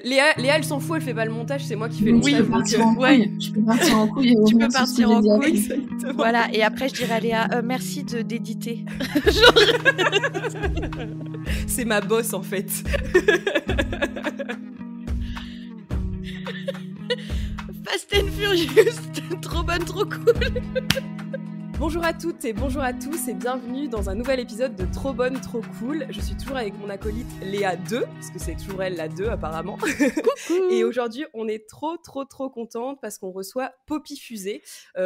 Léa, elle s'en fout, elle fait pas le montage, c'est moi qui fais le Oui, montage. je peux partir en couille. Tu peux partir en couille. Exactement. Voilà, et après je dirais à Léa, merci d'éditer. C'est ma boss en fait. Fast and Furious, trop bonne, trop cool. Bonjour à toutes et bonjour à tous et bienvenue dans un nouvel épisode de Trop bonne, trop cool. Je suis toujours avec mon acolyte Léa 2, parce que c'est toujours elle la 2 apparemment. Coucou. Et aujourd'hui, on est trop contente parce qu'on reçoit Poppy Fusée.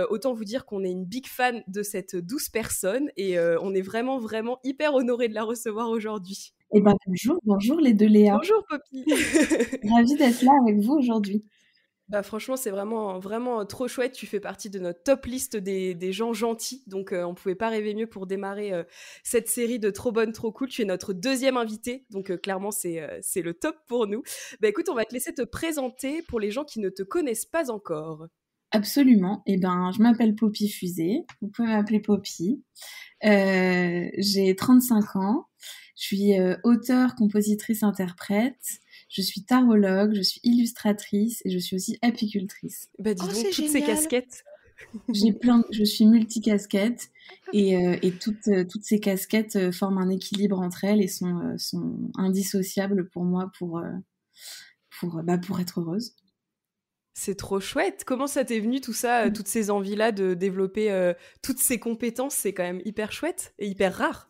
Autant vous dire qu'on est une big fan de cette douce personne et on est vraiment hyper honorés de la recevoir aujourd'hui. Eh ben bonjour les deux Léa. Bonjour Poppy. Ravie d'être là avec vous aujourd'hui. Bah franchement, c'est vraiment trop chouette. Tu fais partie de notre top liste des gens gentils. Donc, on pouvait pas rêver mieux pour démarrer cette série de Trop bonne, trop cool. Tu es notre deuxième invitée. Donc, clairement, c'est le top pour nous. Bah écoute, on va te laisser te présenter pour les gens qui ne te connaissent pas encore. Absolument. Eh ben, je m'appelle Poppy Fusée. Vous pouvez m'appeler Poppy. J'ai 35 ans. Je suis auteure, compositrice, interprète. Je suis tarologue, je suis illustratrice et je suis aussi apicultrice. Bah dis donc, toutes ces casquettes. Je suis multicasquette et toutes ces casquettes forment un équilibre entre elles et sont indissociables pour moi pour être heureuse. C'est trop chouette. Comment ça t'est venu tout ça, toutes ces envies-là de développer toutes ces compétences? C'est quand même hyper chouette et hyper rare.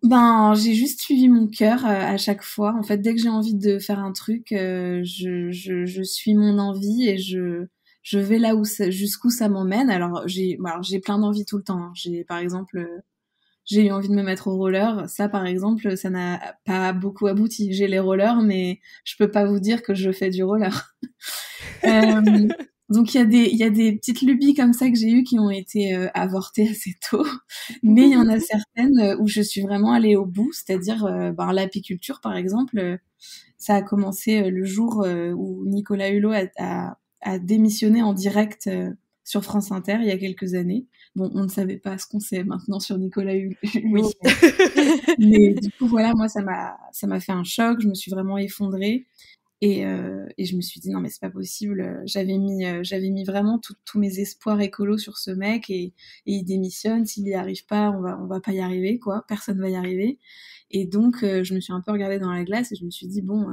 Ben, j'ai juste suivi mon cœur à chaque fois. En fait, dès que j'ai envie de faire un truc, je suis mon envie et je vais là jusqu'où ça m'emmène. Alors j'ai plein d'envies tout le temps. Par exemple, j'ai eu envie de me mettre au roller. Ça, par exemple, ça n'a pas beaucoup abouti. J'ai les rollers, mais je peux pas vous dire que je fais du roller. Donc il y a des petites lubies comme ça que j'ai eues qui ont été avortées assez tôt, mais il y en a certaines où je suis vraiment allée au bout, c'est-à-dire l'apiculture par exemple, ça a commencé le jour où Nicolas Hulot a démissionné en direct sur France Inter il y a quelques années. Bon, on ne savait pas ce qu'on sait maintenant sur Nicolas Hulot, oui. mais du coup voilà, moi ça m'a fait un choc, je me suis vraiment effondrée. Et je me suis dit non mais c'est pas possible. J'avais mis vraiment tous mes espoirs écolos sur ce mec et il démissionne. S'il y arrive pas, on va pas y arriver quoi. Personne va y arriver. Et donc je me suis un peu regardée dans la glace et je me suis dit bon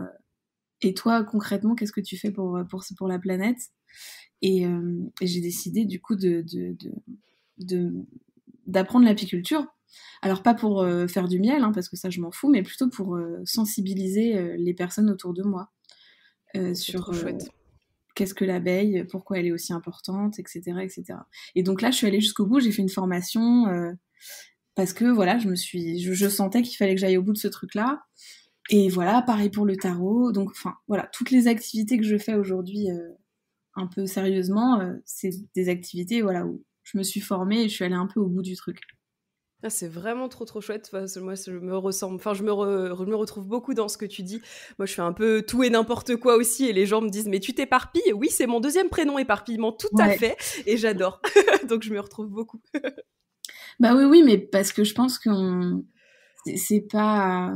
et toi concrètement qu'est-ce que tu fais pour la planète? Et j'ai décidé du coup d'apprendre l'apiculture. Alors pas pour faire du miel parce que ça je m'en fous, mais plutôt pour sensibiliser les personnes autour de moi. Sur qu'est-ce que l'abeille, pourquoi elle est aussi importante, etc., etc. Et donc là, je suis allée jusqu'au bout, j'ai fait une formation parce que voilà, je sentais qu'il fallait que j'aille au bout de ce truc-là. Et voilà, pareil pour le tarot. Donc, enfin, voilà, toutes les activités que je fais aujourd'hui, un peu sérieusement, c'est des activités voilà où je me suis formée et je suis allée un peu au bout du truc. Ah, c'est vraiment trop chouette. Enfin, moi, je me ressemble. Enfin, je me retrouve beaucoup dans ce que tu dis. Moi, je fais un peu tout et n'importe quoi aussi, et les gens me disent mais tu t'éparpilles? Oui, c'est mon deuxième prénom, éparpillement, tout à fait, et j'adore. Donc je me retrouve beaucoup. Bah oui, mais parce que je pense que c'est pas.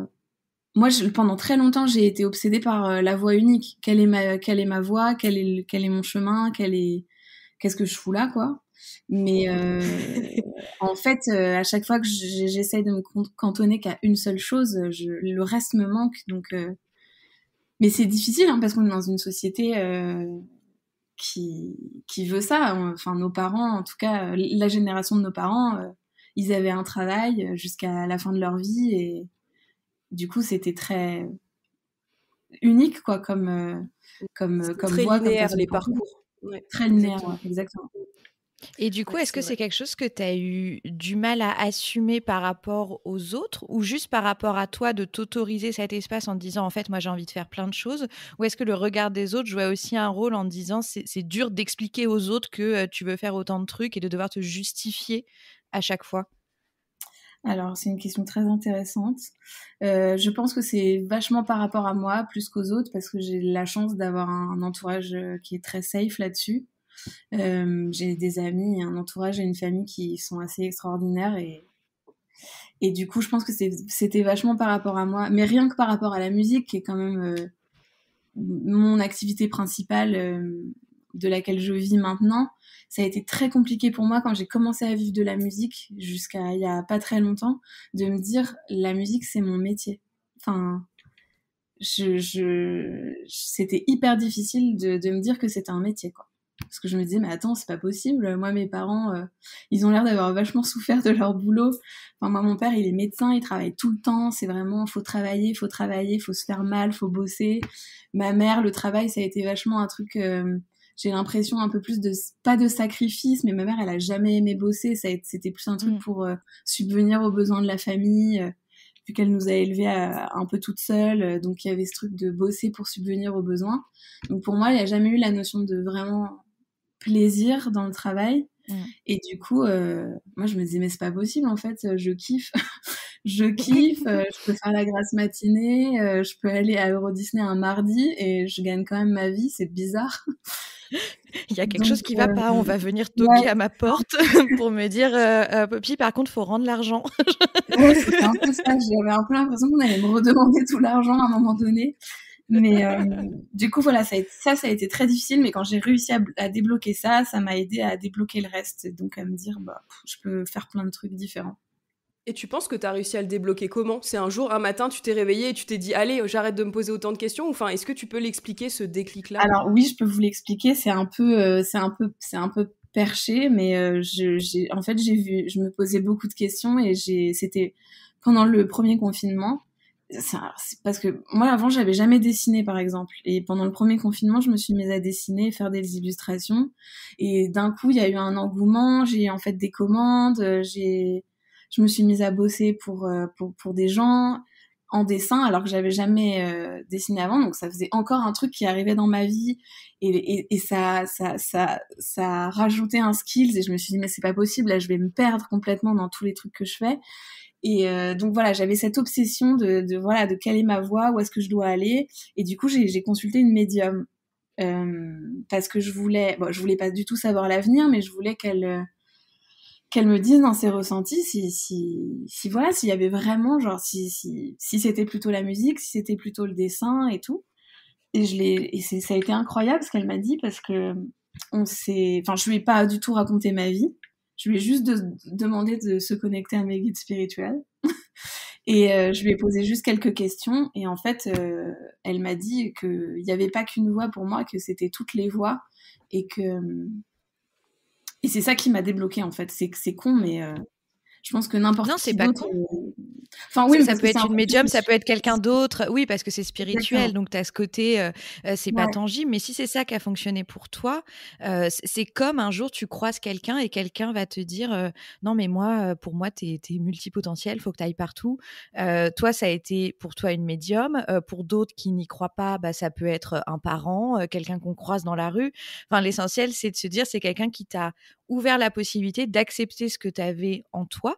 Moi, pendant très longtemps, j'ai été obsédée par la voie unique. Quelle est ma voie? Quel est mon chemin? Qu'est-ce que je fous là, quoi? Mais en fait, à chaque fois que j'essaye de me cantonner qu'à une seule chose, le reste me manque. Donc, mais c'est difficile parce qu'on est dans une société qui veut ça. Enfin, nos parents, en tout cas, la génération de nos parents, ils avaient un travail jusqu'à la fin de leur vie et du coup, c'était très unique, quoi, comme très voie, linéaire, comme les parcours. Ouais, très linéaire, ouais, exactement. Et du coup, est-ce que c'est quelque chose que tu as eu du mal à assumer par rapport aux autres ou juste par rapport à toi de t'autoriser cet espace en te disant en fait moi j'ai envie de faire plein de choses, ou est-ce que le regard des autres jouait aussi un rôle en te disant c'est dur d'expliquer aux autres que tu veux faire autant de trucs et de devoir te justifier à chaque fois? Alors, c'est une question très intéressante. Je pense que c'est vachement par rapport à moi plus qu'aux autres parce que j'ai la chance d'avoir un entourage qui est très safe là-dessus. J'ai des amis, un entourage et une famille qui sont assez extraordinaires et du coup, je pense que c'était vachement par rapport à moi, mais rien que par rapport à la musique qui est quand même mon activité principale de laquelle je vis maintenant, ça a été très compliqué pour moi quand j'ai commencé à vivre de la musique jusqu'à il y a pas très longtemps, de me dire la musique c'est mon métier. Enfin, c'était hyper difficile de me dire que c'était un métier, quoi. Parce que je me disais, mais attends, c'est pas possible. Moi, mes parents, ils ont l'air d'avoir vachement souffert de leur boulot. Enfin, moi, mon père, il est médecin, il travaille tout le temps. C'est vraiment, faut travailler, faut se faire mal, faut bosser. Ma mère, le travail, ça a été vachement un truc, j'ai l'impression un peu plus pas de sacrifice, mais ma mère, elle a jamais aimé bosser. C'était plus un truc pour subvenir aux besoins de la famille. Vu qu'elle nous a élevés un peu toutes seules, donc il y avait ce truc de bosser pour subvenir aux besoins. Donc pour moi, il n'y a jamais eu la notion de vraiment plaisir dans le travail. Et du coup, moi je me disais mais c'est pas possible en fait, je kiffe, je peux faire la grasse matinée, je peux aller à Euro Disney un mardi et je gagne quand même ma vie, c'est bizarre. Il y a quelque chose qui va pas, on va venir toquer à ma porte pour me dire Poppy, par contre, faut rendre l'argent. Ouais, c'était un peu ça, j'avais un peu l'impression qu'on allait me redemander tout l'argent à un moment donné. Mais du coup, voilà, ça a été très difficile, mais quand j'ai réussi à débloquer ça m'a aidé à débloquer le reste, donc à me dire, je peux faire plein de trucs différents. Et tu penses que tu as réussi à le débloquer comment ? C'est un matin, tu t'es réveillé et tu t'es dit « Allez, j'arrête de me poser autant de questions » ? Enfin, est-ce que tu peux l'expliquer, ce déclic-là ? Alors oui, je peux vous l'expliquer, c'est un peu perché, mais en fait, je me posais beaucoup de questions et c'était pendant le premier confinement. C'est parce que moi, avant, j'avais jamais dessiné, par exemple. Et pendant le premier confinement, je me suis mise à dessiner, faire des illustrations. Et d'un coup, il y a eu un engouement, j'ai en fait des commandes, je me suis mise à bosser pour des gens en dessin alors que j'avais jamais dessiné avant, donc ça faisait encore un truc qui arrivait dans ma vie et ça rajoutait un skills et je me suis dit mais c'est pas possible, là je vais me perdre complètement dans tous les trucs que je fais. Et donc voilà, j'avais cette obsession de quelle est ma voie, où est-ce que je dois aller, et du coup j'ai consulté une médium parce que je voulais pas du tout savoir l'avenir, mais je voulais qu'elle me dise dans ses ressentis si voilà, s'il y avait vraiment genre si c'était plutôt la musique, si c'était plutôt le dessin et tout. Et ça a été incroyable ce qu'elle m'a dit, parce que je lui ai pas du tout raconté ma vie. Je lui ai juste demandé de se connecter à mes guides spirituels. Et je lui ai posé juste quelques questions. Et en fait, elle m'a dit qu'il n'y avait pas qu'une voie pour moi, que c'était toutes les voies. Et c'est ça qui m'a débloqué en fait. C'est con, mais je pense que n'importe qui c'est pas d'autre. Con. Enfin, oui, ça peut être une médium, ça peut être quelqu'un d'autre. Oui, parce que c'est spirituel, exactement. Donc tu as ce côté, c'est pas tangible. Mais si c'est ça qui a fonctionné pour toi, c'est comme un jour tu croises quelqu'un et quelqu'un va te dire non, mais moi, pour moi, t'es multipotentiel, faut que tu ailles partout. Toi, ça a été pour toi une médium. Pour d'autres qui n'y croient pas, ça peut être un parent, quelqu'un qu'on croise dans la rue. Enfin, l'essentiel, c'est de se dire c'est quelqu'un qui t'a ouvert la possibilité d'accepter ce que tu avais en toi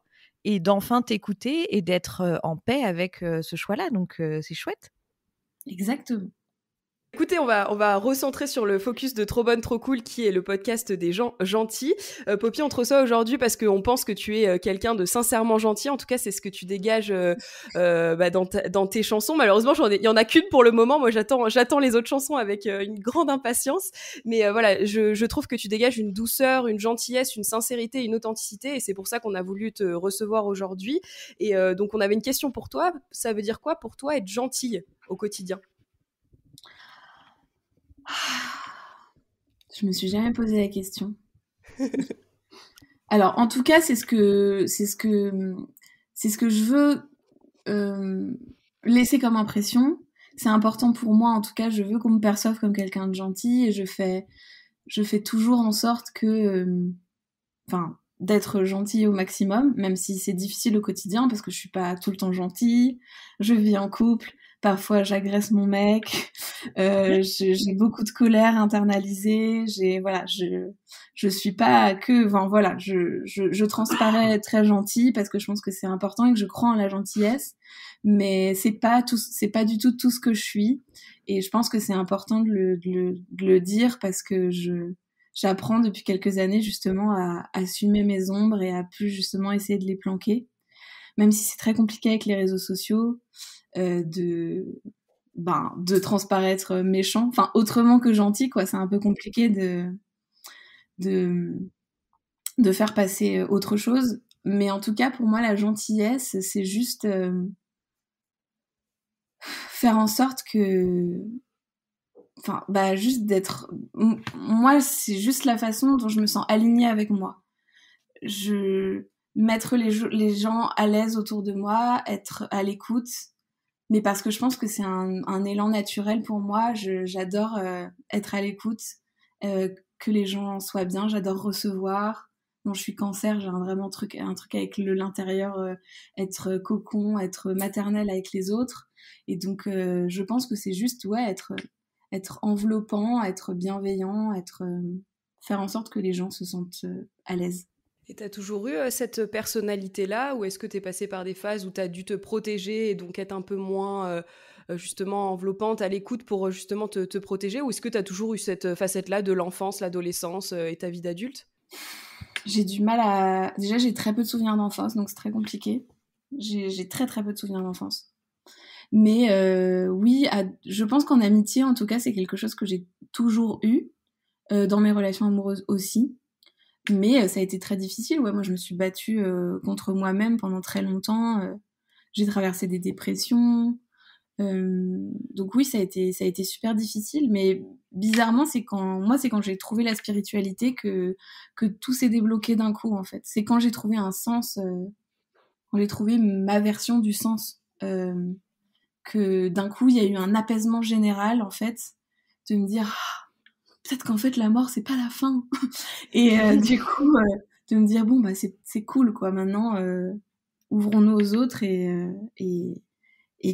et d'enfin t'écouter et d'être en paix avec ce choix-là. Donc, c'est chouette. Exactement. Écoutez, on va recentrer sur le focus de Trop Bonne, Trop Cool, qui est le podcast des gens gentils. Poppy, on te reçoit aujourd'hui parce qu'on pense que tu es quelqu'un de sincèrement gentil. En tout cas, c'est ce que tu dégages dans tes chansons. Malheureusement, il y en a qu'une pour le moment. Moi, j'attends les autres chansons avec une grande impatience. Mais voilà, je trouve que tu dégages une douceur, une gentillesse, une sincérité, une authenticité. Et c'est pour ça qu'on a voulu te recevoir aujourd'hui. Et donc, on avait une question pour toi. Ça veut dire quoi pour toi être gentille au quotidien ? Je me suis jamais posé la question. Alors, en tout cas, c'est ce que je veux laisser comme impression. C'est important pour moi, en tout cas, je veux qu'on me perçoive comme quelqu'un de gentil et je fais toujours en sorte d'être gentille au maximum, même si c'est difficile au quotidien parce que je suis pas tout le temps gentille. Je vis en couple. Parfois, j'agresse mon mec. J'ai beaucoup de colère internalisée. Je suis pas que. Enfin, voilà, je transparais très gentille parce que je pense que c'est important et que je crois en la gentillesse. Mais c'est pas du tout tout ce que je suis. Et je pense que c'est important de le dire parce que j'apprends depuis quelques années justement à assumer mes ombres et à plus justement essayer de les planquer. Même si c'est très compliqué avec les réseaux sociaux. De de transparaître méchant, enfin autrement que gentil, quoi. C'est un peu compliqué de faire passer autre chose. Mais en tout cas, pour moi, la gentillesse, c'est juste faire en sorte que... Enfin, juste d'être... Moi, c'est juste la façon dont je me sens alignée avec moi. Mettre les gens à l'aise autour de moi, être à l'écoute, mais parce que je pense que c'est un élan naturel pour moi. J'adore être à l'écoute, que les gens soient bien, j'adore recevoir. Bon, je suis Cancer, j'ai vraiment un truc avec l'intérieur, être cocon, être maternelle avec les autres. Et donc, je pense que c'est juste être enveloppant, être bienveillant, faire en sorte que les gens se sentent à l'aise. Et t'as toujours eu cette personnalité-là, ou est-ce que t'es passée par des phases où t'as dû te protéger et donc être un peu moins justement enveloppante, à l'écoute pour justement te protéger, ou est-ce que t'as toujours eu cette facette-là de l'enfance, l'adolescence et ta vie d'adulte ? J'ai du mal à... Déjà, j'ai très peu de souvenirs d'enfance, donc c'est très compliqué. J'ai très très peu de souvenirs d'enfance. Mais oui, je pense qu'en amitié, en tout cas, c'est quelque chose que j'ai toujours eu, dans mes relations amoureuses aussi. Mais ça a été très difficile. Ouais, moi, je me suis battue contre moi-même pendant très longtemps. J'ai traversé des dépressions. Donc oui, ça a été super difficile. Mais bizarrement, c'est quand j'ai trouvé la spiritualité que tout s'est débloqué d'un coup, en fait. C'est quand j'ai trouvé un sens, quand j'ai trouvé ma version du sens, que d'un coup, il y a eu un apaisement général, en fait, de me dire... peut-être qu'en fait la mort c'est pas la fin. Et du coup de me dire bon c'est cool quoi, maintenant ouvrons-nous aux autres et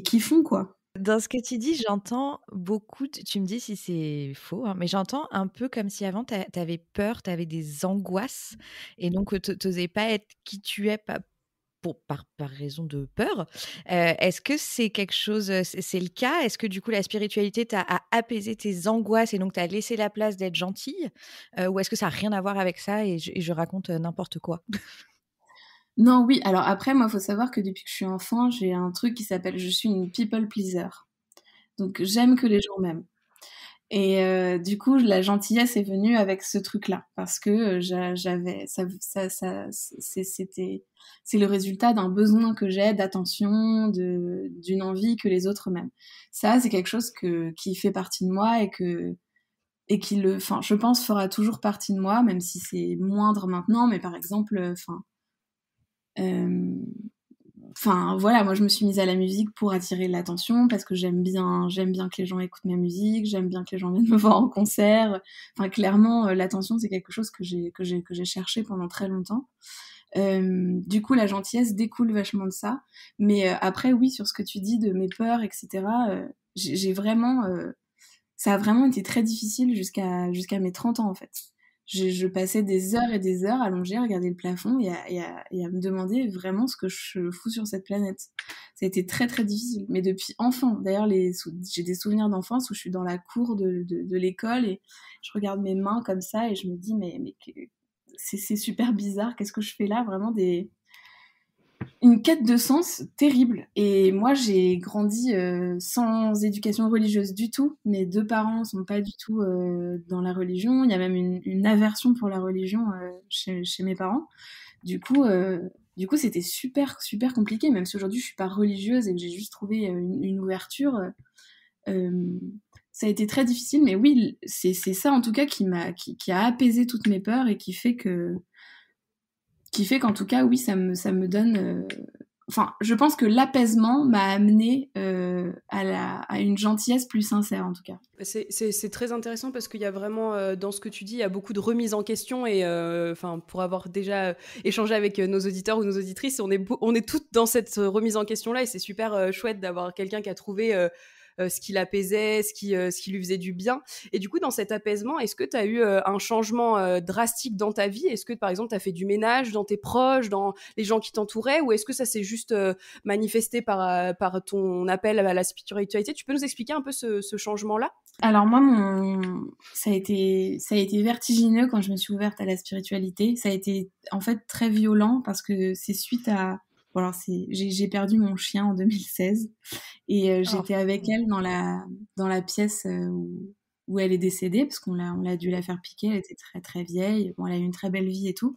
kiffons quoi. Dans ce que tu dis, j'entends beaucoup, tu me dis si c'est faux, hein, mais j'entends un peu comme si avant t'avais peur, t'avais des angoisses et donc t'osais pas être qui tu es par raison de peur. Est-ce que c'est quelque chose, c'est le cas? Est-ce que du coup la spiritualité a apaisé tes angoisses et donc t'as laissé la place d'être gentille? Ou est-ce que ça a rien à voir avec ça et je raconte n'importe quoi? Non, oui, alors après moi faut savoir que depuis que je suis enfant, j'ai un truc qui s'appelle je suis une people pleaser. Donc j'aime que les gens m'aiment. Et du coup, la gentillesse est venue avec ce truc-là, parce que j'avais, c'est le résultat d'un besoin que j'ai d'attention, d'une envie que les autres m'aiment. Ça, c'est quelque chose qui fait partie de moi et qui enfin, je pense, fera toujours partie de moi, même si c'est moindre maintenant. Mais par exemple, enfin voilà, moi je me suis mise à la musique pour attirer l'attention parce que j'aime bien que les gens écoutent ma musique, j'aime bien que les gens viennent me voir en concert. Enfin clairement, l'attention c'est quelque chose que j'ai cherché pendant très longtemps. Du coup la gentillesse découle vachement de ça. Mais après oui, sur ce que tu dis de mes peurs, etc. J'ai vraiment ça a vraiment été très difficile jusqu'à mes 30 ans en fait. Je passais des heures et des heures allongée à regarder le plafond et à me demander vraiment ce que je fous sur cette planète. Ça a été très très difficile. Mais depuis enfant, d'ailleurs, j'ai des souvenirs d'enfance où je suis dans la cour de l'école et je regarde mes mains comme ça et je me dis mais c'est super bizarre, qu'est-ce que je fais là? Vraiment une quête de sens terrible. Et moi, j'ai grandi sans éducation religieuse du tout. Mes deux parents sont pas du tout dans la religion. Il y a même une aversion pour la religion chez mes parents. Du coup, c'était super, super compliqué. Même si aujourd'hui, je suis pas religieuse et que j'ai juste trouvé une ouverture, ça a été très difficile. Mais oui, c'est ça en tout cas qui a apaisé toutes mes peurs et qui fait qu'en tout cas, oui, ça me donne... Enfin, je pense que l'apaisement m'a amené à une gentillesse plus sincère, en tout cas. C'est très intéressant parce qu'il y a vraiment, dans ce que tu dis, il y a beaucoup de remise en question et pour avoir déjà échangé avec nos auditeurs ou nos auditrices, on est toutes dans cette remise en question-là et c'est super chouette d'avoir quelqu'un qui a trouvé... ce qui l'apaisait, ce qui lui faisait du bien. Et du coup, dans cet apaisement, est-ce que tu as eu un changement drastique dans ta vie? Est-ce que, par exemple, tu as fait du ménage dans tes proches, dans les gens qui t'entouraient? Ou est-ce que ça s'est juste manifesté par ton appel à la spiritualité? Tu peux nous expliquer un peu ce changement-là? Alors moi, ça a été vertigineux quand je me suis ouverte à la spiritualité. Ça a été en fait très violent parce que c'est suite à Bon, alors j'ai perdu mon chien en 2016 et j'étais avec elle dans la pièce où elle est décédée, parce qu'on l'a dû la faire piquer, elle était très très vieille, bon, elle a eu une très belle vie et tout,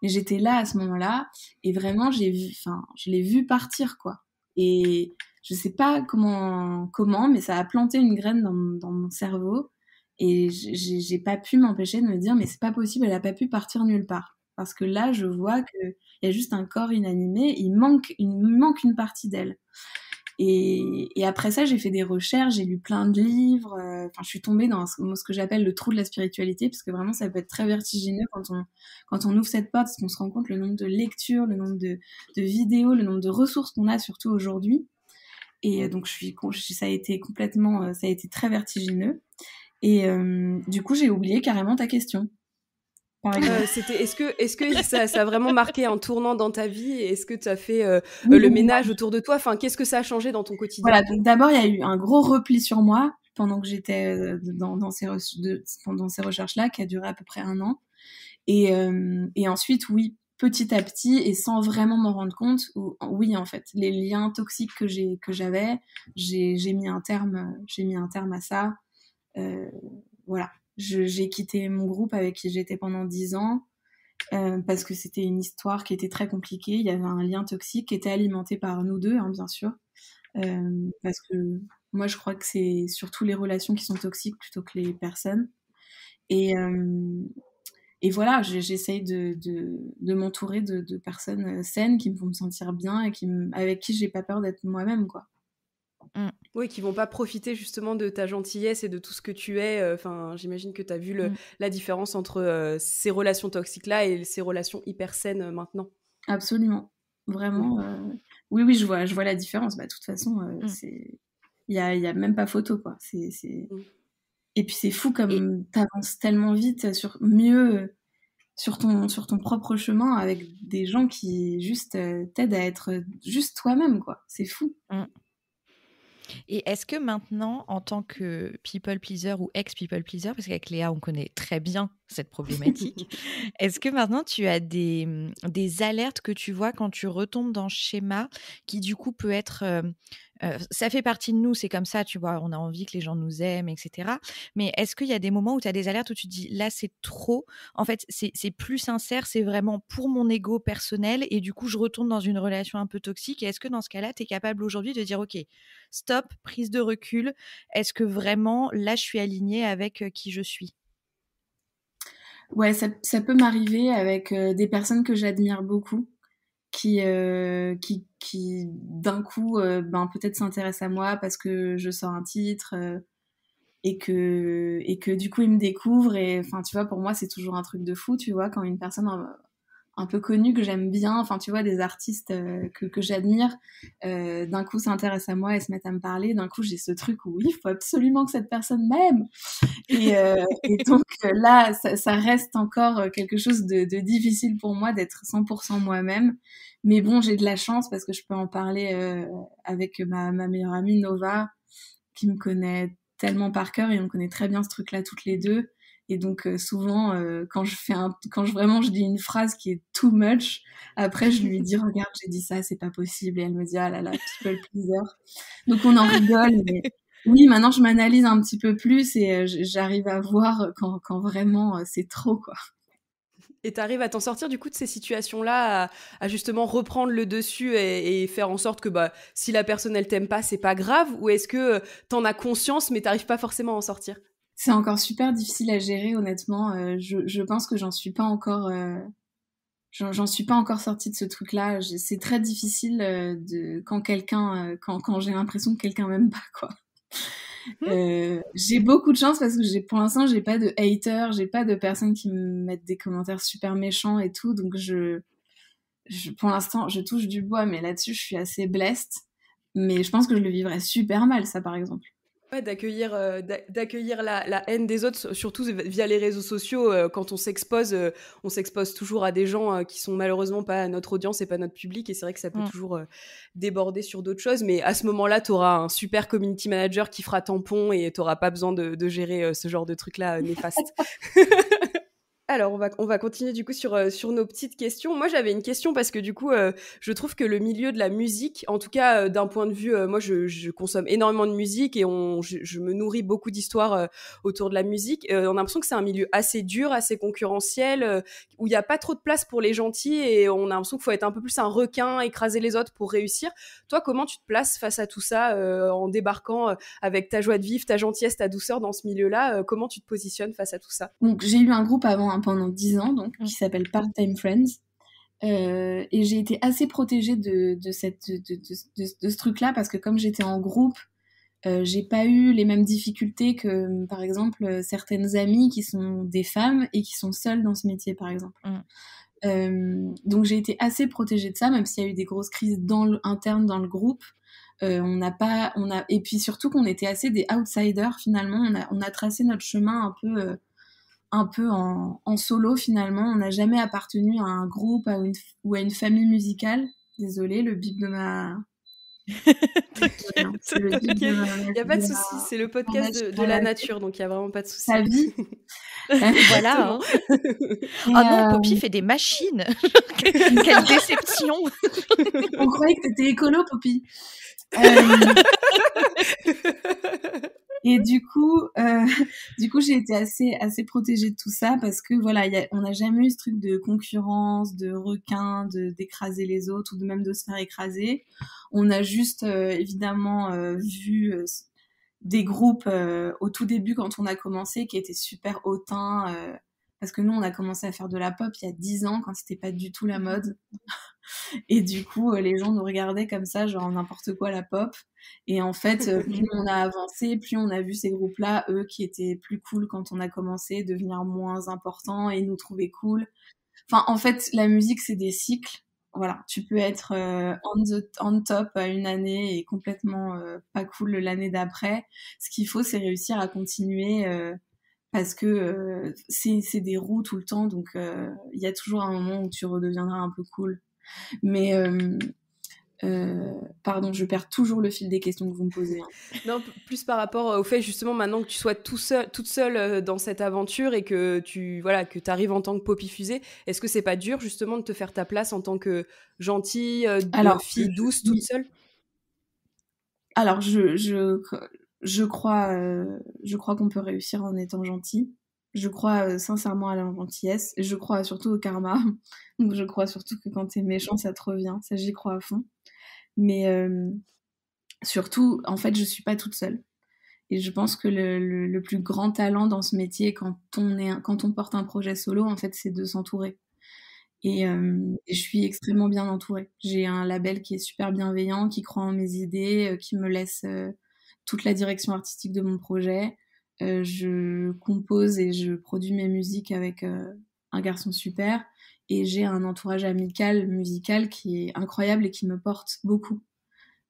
mais j'étais là à ce moment-là, et vraiment je l'ai vue partir, quoi. Et je sais pas comment, mais ça a planté une graine dans mon cerveau, et j'ai pas pu m'empêcher de me dire, mais c'est pas possible, elle a pas pu partir nulle part. Parce que là, je vois qu'il y a juste un corps inanimé, il manque une partie d'elle. Et après ça, j'ai fait des recherches, j'ai lu plein de livres. Je suis tombée dans ce que j'appelle le trou de la spiritualité, parce que vraiment, ça peut être très vertigineux quand on ouvre cette porte, parce qu'on se rend compte le nombre de lectures, le nombre de vidéos, le nombre de ressources qu'on a, surtout aujourd'hui. Et donc, ça a été très vertigineux. Et du coup, j'ai oublié carrément ta question. Est-ce que ça a vraiment marqué un tournant dans ta vie? Est-ce que tu as fait le ménage autour de toi? Enfin, qu'est-ce que ça a changé dans ton quotidien? Voilà, donc d'abord, il y a eu un gros repli sur moi pendant que j'étais pendant ces recherches-là, qui a duré à peu près 1 an. Et ensuite, oui, petit à petit, et sans vraiment m'en rendre compte, oui, en fait, les liens toxiques que j'avais, j'ai mis un terme à ça. Voilà. J'ai quitté mon groupe avec qui j'étais pendant 10 ans parce que c'était une histoire qui était très compliquée. Il y avait un lien toxique qui était alimenté par nous deux, hein, bien sûr. Parce que moi, je crois que c'est surtout les relations qui sont toxiques plutôt que les personnes. Et voilà, j'essaye de m'entourer de personnes saines qui me font me sentir bien et avec qui j'ai pas peur d'être moi-même, quoi. Oui, qui vont pas profiter justement de ta gentillesse et de tout ce que tu es. Enfin, j'imagine que tu as vu la différence entre ces relations toxiques-là et ces relations hyper saines maintenant. Absolument. Vraiment. Oui, je vois la différence. Bah, de toute façon, il y a même pas photo, quoi. Et puis c'est fou comme t'avances tellement vite sur ton propre chemin avec des gens qui juste t'aident à être juste toi-même, quoi. C'est fou. Et est-ce que maintenant, en tant que people pleaser ou ex-people pleaser, parce qu'avec Léa, on connaît très bien cette problématique, est-ce que maintenant tu as des alertes que tu vois quand tu retombes dans ce schéma qui du coup peut être... ça fait partie de nous, c'est comme ça, tu vois, on a envie que les gens nous aiment, etc. Mais est-ce qu'il y a des moments où tu as des alertes où tu te dis, là c'est trop, en fait c'est plus sincère, c'est vraiment pour mon ego personnel et du coup je retombe dans une relation un peu toxique, et est-ce que dans ce cas-là, tu es capable aujourd'hui de dire, ok, stop, prise de recul, est-ce que vraiment là je suis alignée avec qui je suis? Ouais, ça peut m'arriver avec des personnes que j'admire beaucoup, qui d'un coup peut-être s'intéressent à moi parce que je sors un titre et que du coup ils me découvrent, et enfin tu vois, pour moi c'est toujours un truc de fou, tu vois, quand une personne un peu connue que j'aime bien, enfin tu vois, des artistes que j'admire d'un coup s'intéressent à moi et se mettent à me parler, d'un coup j'ai ce truc où oui, il faut absolument que cette personne m'aime, et donc là ça reste encore quelque chose de difficile pour moi d'être 100% moi-même, mais bon, j'ai de la chance parce que je peux en parler avec ma meilleure amie Nova, qui me connaît tellement par cœur, et on connaît très bien ce truc-là toutes les deux. Et donc souvent, quand je dis une phrase qui est too much, après je lui dis, regarde, j'ai dit ça, c'est pas possible, et elle me dit, ah là là, people pleaser. Donc on en rigole, mais oui, maintenant je m'analyse un petit peu plus, et j'arrive à voir quand vraiment c'est trop, quoi. Et tu arrives à t'en sortir du coup de ces situations-là, à justement reprendre le dessus et faire en sorte que si la personne elle t'aime pas, c'est pas grave, ou est-ce que t'en as conscience mais t'arrives pas forcément à en sortir? C'est encore super difficile à gérer, honnêtement. Je pense que j'en suis pas encore sortie de ce truc-là. C'est très difficile quand j'ai l'impression que quelqu'un m'aime pas, quoi. J'ai beaucoup de chance parce que pour l'instant j'ai pas de haters, j'ai pas de personnes qui me mettent des commentaires super méchants et tout, donc pour l'instant je touche du bois, mais là-dessus je suis assez blessed, mais je pense que je le vivrais super mal, ça, par exemple. Ouais, d'accueillir la haine des autres, surtout via les réseaux sociaux. Quand on s'expose toujours à des gens qui sont malheureusement pas notre audience et pas notre public, et c'est vrai que ça peut toujours déborder sur d'autres choses, mais à ce moment-là, tu auras un super community manager qui fera tampon et tu n'auras pas besoin de gérer ce genre de trucs-là néfastes. Alors, on va continuer du coup sur nos petites questions. Moi, j'avais une question parce que du coup, je trouve que le milieu de la musique, en tout cas d'un point de vue, moi, je consomme énormément de musique et je me nourris beaucoup d'histoires autour de la musique. On a l'impression que c'est un milieu assez dur, assez concurrentiel, où il n'y a pas trop de place pour les gentils et on a l'impression qu'il faut être un peu plus un requin, écraser les autres pour réussir. Toi, comment tu te places face à tout ça en débarquant avec ta joie de vivre, ta gentillesse, ta douceur dans ce milieu-là? Comment tu te positionnes face à tout ça? Donc, j'ai eu un groupe avant, pendant 10 ans, donc, qui s'appelle Part-Time Friends. Et j'ai été assez protégée de ce truc-là parce que comme j'étais en groupe, j'ai pas eu les mêmes difficultés que, par exemple, certaines amies qui sont des femmes et qui sont seules dans ce métier, par exemple. Donc j'ai été assez protégée de ça, même s'il y a eu des grosses crises internes dans le groupe. Et puis surtout qu'on était assez des outsiders finalement. On a tracé notre chemin un peu en solo finalement. On n'a jamais appartenu à un groupe ou à une famille musicale. Désolée, le bip de ma... Il n'y a pas de souci, c'est le podcast de la nature, donc il n'y a vraiment pas de souci. Sa vie. Voilà. Hein. Oh non, Poppy fait des machines. Quelle déception. On croyait que t'étais écolo, Poppy. Et du coup, j'ai été assez protégée de tout ça parce que voilà, on n'a jamais eu ce truc de concurrence, de requin, d'écraser les autres ou même de se faire écraser. On a juste évidemment vu des groupes au tout début quand on a commencé qui étaient super hautains parce que nous on a commencé à faire de la pop il y a 10 ans quand c'était pas du tout la mode. Et du coup, les gens nous regardaient comme ça, genre n'importe quoi la pop. Et en fait, plus on a avancé, plus on a vu ces groupes-là, eux qui étaient plus cool quand on a commencé, devenir moins importants et nous trouver cool. Enfin, en fait, la musique, c'est des cycles. Voilà, tu peux être on top à une année et complètement pas cool l'année d'après. Ce qu'il faut, c'est réussir à continuer parce que c'est des roues tout le temps. Donc, il y a toujours un moment où tu redeviendras un peu cool. Mais pardon, je perds toujours le fil des questions que vous me posez. Hein. Non, plus par rapport au fait justement maintenant que tu sois toute seule dans cette aventure et que tu arrives en tant que Poppy Fusée, est-ce que c'est pas dur justement de te faire ta place en tant que gentille, fille douce toute seule? Alors je crois qu'on peut réussir en étant gentil. Je crois sincèrement à la gentillesse. Je crois surtout au karma. Donc je crois surtout que quand t'es méchant, ça te revient. Ça, j'y crois à fond. Mais surtout, en fait, je suis pas toute seule. Et je pense que le plus grand talent dans ce métier, quand on porte un projet solo, en fait, c'est de s'entourer. Et je suis extrêmement bien entourée. J'ai un label qui est super bienveillant, qui croit en mes idées, qui me laisse toute la direction artistique de mon projet. Je compose et je produis mes musiques avec un garçon super. Et j'ai un entourage amical, musical qui est incroyable et qui me porte beaucoup.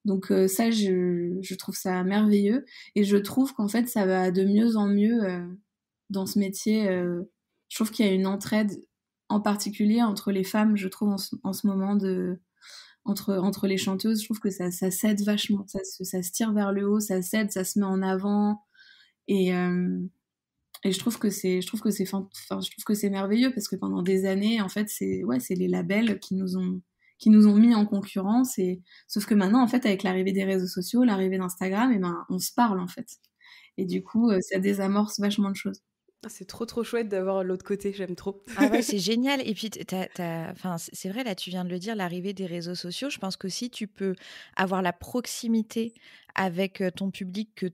Donc ça, je trouve ça merveilleux. Et je trouve qu'en fait, ça va de mieux en mieux dans ce métier. Je trouve qu'il y a une entraide, en particulier entre les femmes, je trouve, en ce moment, entre les chanteuses. Je trouve que ça s'aide vachement. Ça se tire vers le haut, ça s'aide, ça se met en avant. Et je trouve que c'est merveilleux parce que pendant des années, en fait, c'est les labels qui nous ont mis en concurrence. Sauf que maintenant, en fait, avec l'arrivée des réseaux sociaux, l'arrivée d'Instagram, on se parle, en fait. Et du coup, ça désamorce vachement de choses. C'est trop chouette d'avoir l'autre côté, j'aime trop. Ah ouais, c'est génial. Et puis, c'est vrai, là, tu viens de le dire, l'arrivée des réseaux sociaux, je pense qu'aussi, tu peux avoir la proximité avec ton public que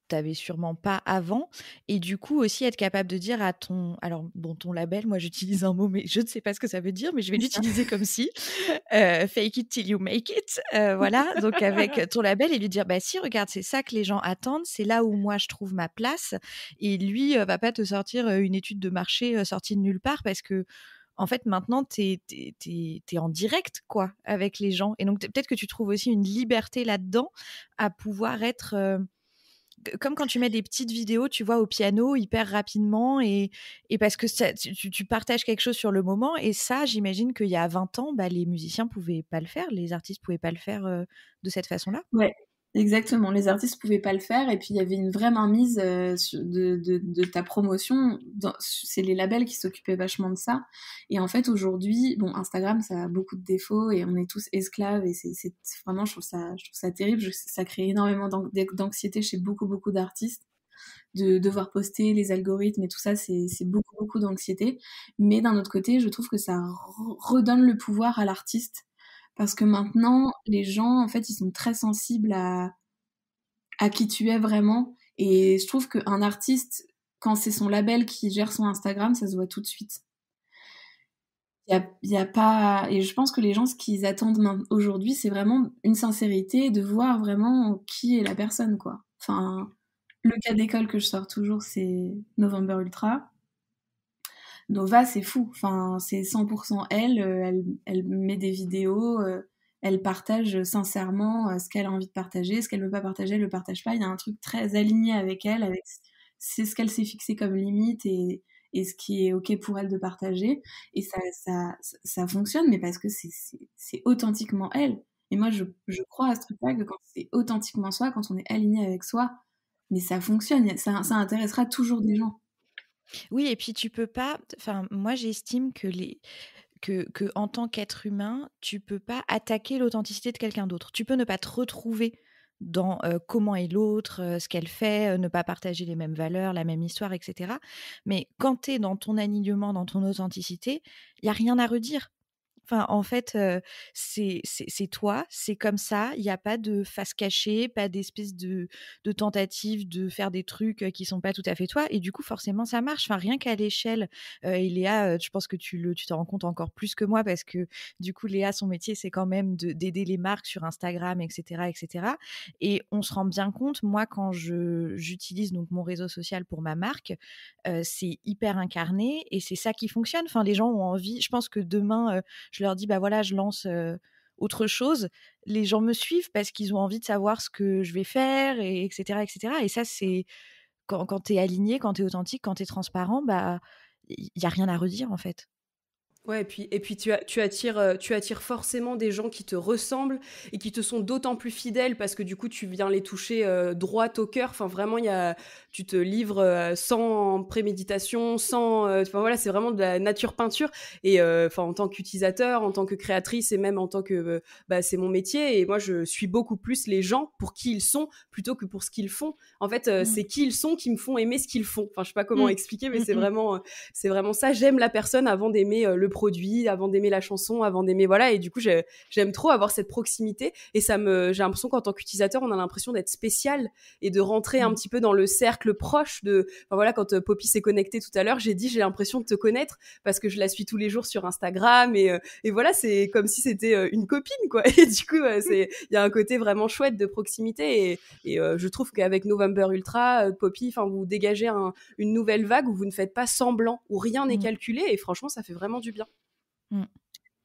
t'avais sûrement pas avant, et du coup aussi être capable de dire à ton label, moi j'utilise un mot mais je ne sais pas ce que ça veut dire, mais je vais l'utiliser comme si fake it till you make it, voilà, donc avec ton label, et lui dire bah si, regarde, c'est ça que les gens attendent, c'est là où moi je trouve ma place, et lui va pas te sortir une étude de marché sortie de nulle part, parce que en fait, maintenant, t'es en direct, quoi, avec les gens, et donc peut-être que tu trouves aussi une liberté là-dedans à pouvoir être comme quand tu mets des petites vidéos, tu vois, au piano hyper rapidement, et parce que tu partages quelque chose sur le moment, et ça, j'imagine qu'il y a 20 ans, les musiciens pouvaient pas le faire, les artistes pouvaient pas le faire de cette façon-là. Ouais. Exactement, les artistes pouvaient pas le faire et puis il y avait une vraie mainmise de ta promotion. C'est les labels qui s'occupaient vachement de ça. Et en fait aujourd'hui, bon, Instagram ça a beaucoup de défauts et on est tous esclaves et c'est vraiment je trouve ça terrible. Ça crée énormément d'anxiété chez beaucoup d'artistes de devoir poster les algorithmes et tout ça, c'est beaucoup d'anxiété. Mais d'un autre côté, je trouve que ça redonne le pouvoir à l'artiste. Parce que maintenant, les gens, en fait, ils sont très sensibles à qui tu es vraiment. Et je trouve qu'un artiste, quand c'est son label qui gère son Instagram, ça se voit tout de suite. Il y a pas... Et je pense que les gens, ce qu'ils attendent aujourd'hui, c'est vraiment une sincérité, de voir vraiment qui est la personne, quoi. Enfin, le cas d'école que je sors toujours, c'est November Ultra. Nova, c'est fou. Enfin, c'est 100% elle met des vidéos, elle partage sincèrement ce qu'elle a envie de partager, ce qu'elle veut pas partager, elle le partage pas. Il y a un truc très aligné avec elle, c'est ce qu'elle s'est fixé comme limite et ce qui est ok pour elle de partager. Et ça fonctionne, mais parce que c'est authentiquement elle. Et moi, je crois à ce truc-là que quand c'est authentiquement soi, quand on est aligné avec soi, mais ça fonctionne, ça intéressera toujours des gens. Oui, et puis tu peux pas. Enfin, moi, j'estime que en tant qu'être humain, tu peux pas attaquer l'authenticité de quelqu'un d'autre. Tu peux ne pas te retrouver dans comment est l'autre, ce qu'elle fait, ne pas partager les mêmes valeurs, la même histoire, etc. Mais quand tu es dans ton alignement, dans ton authenticité, il y a rien à redire. Enfin, en fait, c'est toi, c'est comme ça. Il y a pas de face cachée, pas d'espèce de tentative de faire des trucs, qui sont pas tout à fait toi et du coup, forcément, ça marche. Enfin, rien qu'à l'échelle, et Léa, je pense que tu te rends compte encore plus que moi parce que, du coup, Léa, son métier, c'est quand même d'aider les marques sur Instagram et cetera et on se rend bien compte, moi, quand j'utilise donc mon réseau social pour ma marque, c'est hyper incarné et c'est ça qui fonctionne. Enfin, les gens ont envie je pense que demain, je leur dis, bah voilà, je lance autre chose. Les gens me suivent parce qu'ils ont envie de savoir ce que je vais faire, et etc. etc. Et ça, c'est quand tu es aligné, quand tu es authentique, quand tu es transparent, bah il n'y a rien à redire en fait. Ouais, et puis tu attires forcément des gens qui te ressemblent et qui te sont d'autant plus fidèles parce que du coup, tu viens les toucher droit au cœur. Enfin, vraiment, tu te livres sans préméditation, enfin voilà, c'est vraiment de la nature peinture. Et enfin, en tant qu'utilisateur, en tant que créatrice et même en tant que, bah, c'est mon métier. Et moi, je suis beaucoup plus les gens pour qui ils sont plutôt que pour ce qu'ils font. En fait, c'est qui ils sont qui me font aimer ce qu'ils font. Enfin, je sais pas comment expliquer, mais c'est vraiment ça. J'aime la personne avant d'aimer le produit, avant d'aimer la chanson, avant d'aimer voilà. Et du coup, j'aime trop avoir cette proximité. Et j'ai l'impression qu'en tant qu'utilisateur, on a l'impression d'être spécial et de rentrer un petit peu dans le cercle proche de. Enfin, voilà, quand Poppy s'est connectée tout à l'heure, j'ai l'impression de te connaître parce que je la suis tous les jours sur Instagram et voilà, c'est comme si c'était une copine quoi. Et du coup, il y a un côté vraiment chouette de proximité et je trouve qu'avec November Ultra, Poppy, enfin vous dégagez une nouvelle vague où vous ne faites pas semblant, où rien n'est calculé et franchement ça fait vraiment du bien.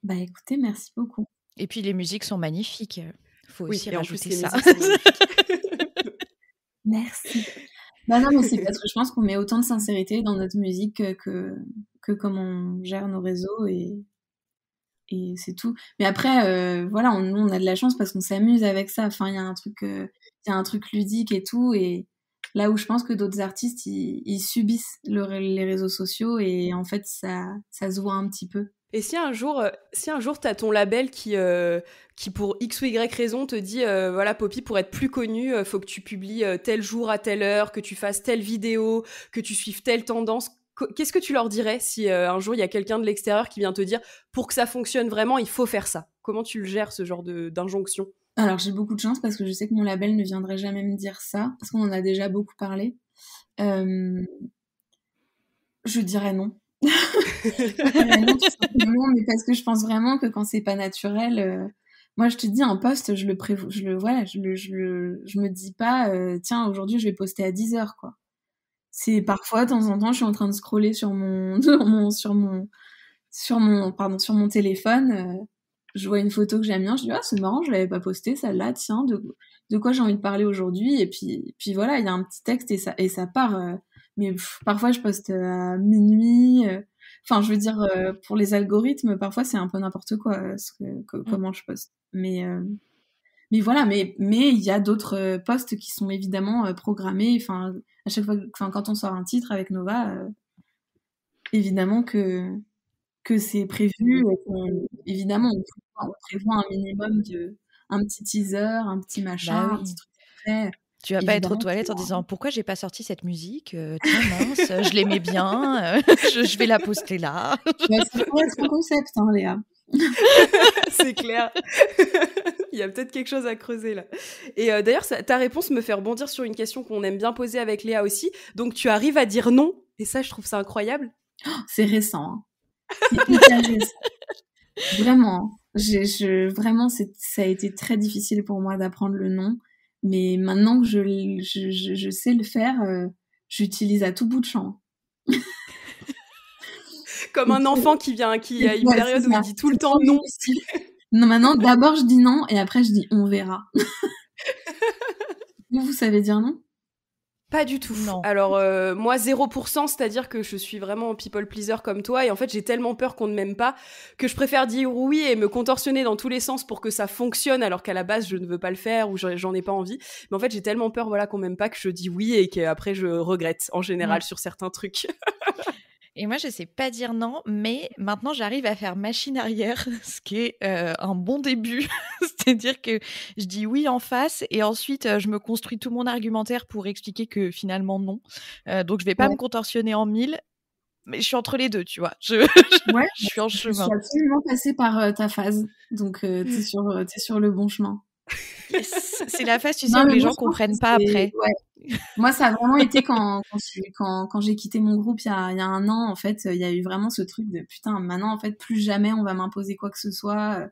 Bah écoutez, merci beaucoup. Et puis les musiques sont magnifiques. Faut aussi rajouter ça. Merci. Bah non, mais c'est parce que je pense qu'on met autant de sincérité dans notre musique que comme on gère nos réseaux et c'est tout. Mais après, voilà, on a de la chance parce qu'on s'amuse avec ça. Enfin, il y a un truc ludique et tout. Et là où je pense que d'autres artistes, ils subissent les réseaux sociaux et en fait, ça se voit un petit peu. Et si un jour t'as ton label qui pour X ou Y raison te dit voilà Poppy, pour être plus connue, faut que tu publies tel jour à telle heure, que tu fasses telle vidéo, que tu suives telle tendance, qu'est-ce que tu leur dirais si un jour il y a quelqu'un de l'extérieur qui vient te dire pour que ça fonctionne vraiment, il faut faire ça? Comment tu le gères ce genre d'injonction? Alors j'ai beaucoup de chance parce que je sais que mon label ne viendrait jamais me dire ça parce qu'on en a déjà beaucoup parlé. Je dirais non. Non, tout simplement, mais parce que je pense vraiment que quand c'est pas naturel, moi je te dis un post, je me dis pas tiens aujourd'hui je vais poster à 10h quoi. C'est parfois de temps en temps je suis en train de scroller sur mon téléphone, je vois une photo que j'aime bien, je dis ah c'est marrant, je l'avais pas postée celle-là, tiens de quoi j'ai envie de parler aujourd'hui et puis voilà, il y a un petit texte et ça part mais parfois je poste à minuit. Enfin, je veux dire, pour les algorithmes, parfois c'est un peu n'importe quoi comment je poste. Mais Mais voilà, mais il y a d'autres postes qui sont évidemment programmés. Enfin, à chaque fois, quand on sort un titre avec Nova, évidemment que c'est prévu. Évidemment, on prévoit un minimum un petit teaser, un petit machin, Bah un petit oui. truc après. Tu vas pas être aux toilettes en disant pourquoi j'ai pas sorti cette musique, tiens mince, je l'aimais bien, je vais la poster là. Ça pourrait être un concept, hein, Léa. C'est clair. Il y a peut-être quelque chose à creuser là. Et d'ailleurs, ta réponse me fait rebondir sur une question qu'on aime bien poser avec Léa aussi. Donc, tu arrives à dire non, et ça, je trouve ça incroyable. C'est récent. Hein. C'est hyper récent. Vraiment. Vraiment, ça a été très difficile pour moi d'apprendre le non. Mais maintenant que je sais le faire, j'utilise à tout bout de champ. Comme un enfant qui a une période où il dit tout le temps non. Non, maintenant, d'abord je dis non et après je dis on verra. Vous savez dire non ? Pas du tout. Non. Alors, moi, 0%, c'est-à-dire que je suis vraiment people pleaser comme toi, et en fait, j'ai tellement peur qu'on ne m'aime pas que je préfère dire oui et me contorsionner dans tous les sens pour que ça fonctionne, alors qu'à la base, je ne veux pas le faire ou j'en ai pas envie. Mais en fait, j'ai tellement peur, voilà, qu'on m'aime pas que je dis oui et qu'après, je regrette, en général, sur certains trucs. Et moi, je sais pas dire non, mais maintenant, j'arrive à faire machine arrière, ce qui est un bon début. C'est-à-dire que je dis oui en face et ensuite, je me construis tout mon argumentaire pour expliquer que finalement, non. Donc, je vais pas me contorsionner en mille, mais je suis entre les deux, tu vois. Je suis en chemin. Je suis absolument passée par ta phase. Donc, t'es sur le bon chemin. Yes. C'est la phase, tu sais, où les gens comprennent pas après. Ouais. Moi, ça a vraiment été quand j'ai quitté mon groupe il y a 1 an, en fait, il y a eu vraiment ce truc de putain, maintenant, en fait, plus jamais on va m'imposer quoi que ce soit.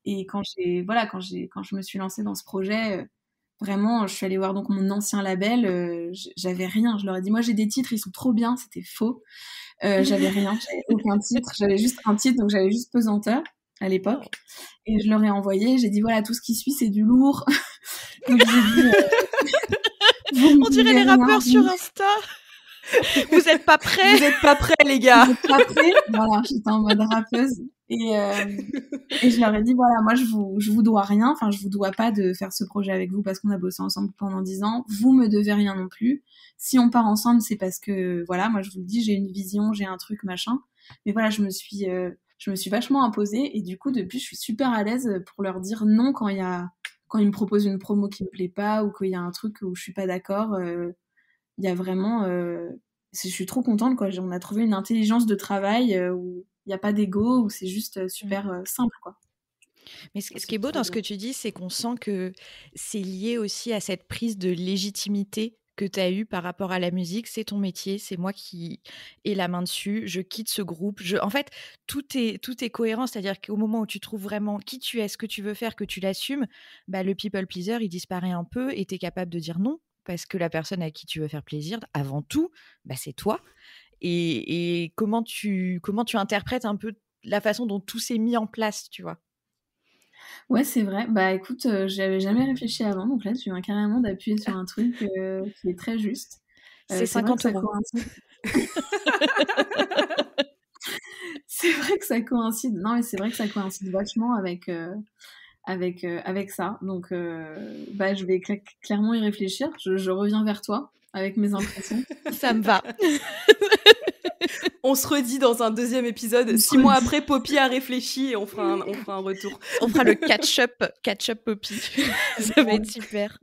Et quand je me suis lancée dans ce projet, vraiment, je suis allée voir donc mon ancien label, j'avais rien. Je leur ai dit, moi, j'ai des titres, ils sont trop bien. C'était faux. J'avais rien, j'avais aucun titre. J'avais juste un titre, donc j'avais juste Pesanteur à l'époque. Et je leur ai envoyé, j'ai dit voilà, tout ce qui suit c'est du lourd. Donc j'ai dit on dirait les rappeurs sur Insta. Vous êtes pas prêts? Vous êtes pas prêts, les gars. Vous êtes pas prêts? Voilà, j'étais en mode rappeuse. Et je leur ai dit voilà, moi je vous dois rien, enfin je vous dois pas de faire ce projet avec vous parce qu'on a bossé ensemble pendant 10 ans. Vous me devez rien non plus. Si on part ensemble, c'est parce que voilà, moi je vous le dis, j'ai une vision, j'ai un truc machin. Mais voilà, je me suis vachement imposée et du coup depuis je suis super à l'aise pour leur dire non quand ils me proposent une promo qui me plaît pas ou qu'il y a un truc où je suis pas d'accord. Il y a vraiment je suis trop contente quoi. On a trouvé une intelligence de travail où il n'y a pas d'ego, où c'est juste super simple quoi. Mais ce qui est beau dans ce que tu dis, c'est qu'on sent que c'est lié aussi à cette prise de légitimité que tu as eue par rapport à la musique. C'est ton métier, c'est moi qui ai la main dessus, je quitte ce groupe. En fait, tout est cohérent, c'est-à-dire qu'au moment où tu trouves vraiment qui tu es, ce que tu veux faire, que tu l'assumes, bah, le people pleaser, il disparaît un peu et tu es capable de dire non, parce que la personne à qui tu veux faire plaisir, avant tout, bah, c'est toi. Et comment tu interprètes un peu la façon dont tout s'est mis en place, tu vois? Ouais, c'est vrai. Bah écoute, j'y avais jamais réfléchi avant, donc là tu viens carrément d'appuyer sur un truc qui est très juste. C'est 50 vrai que €. ça coïncide. C'est vrai que ça coïncide. Non, mais c'est vrai que ça coïncide vachement avec ça. Donc, bah, je vais clairement y réfléchir. Je reviens vers toi avec mes impressions. Ça me va. On se redit dans un deuxième épisode. 6 mois après, Poppy a réfléchi et on fera un retour. On fera le catch-up Poppy. Ça va être super.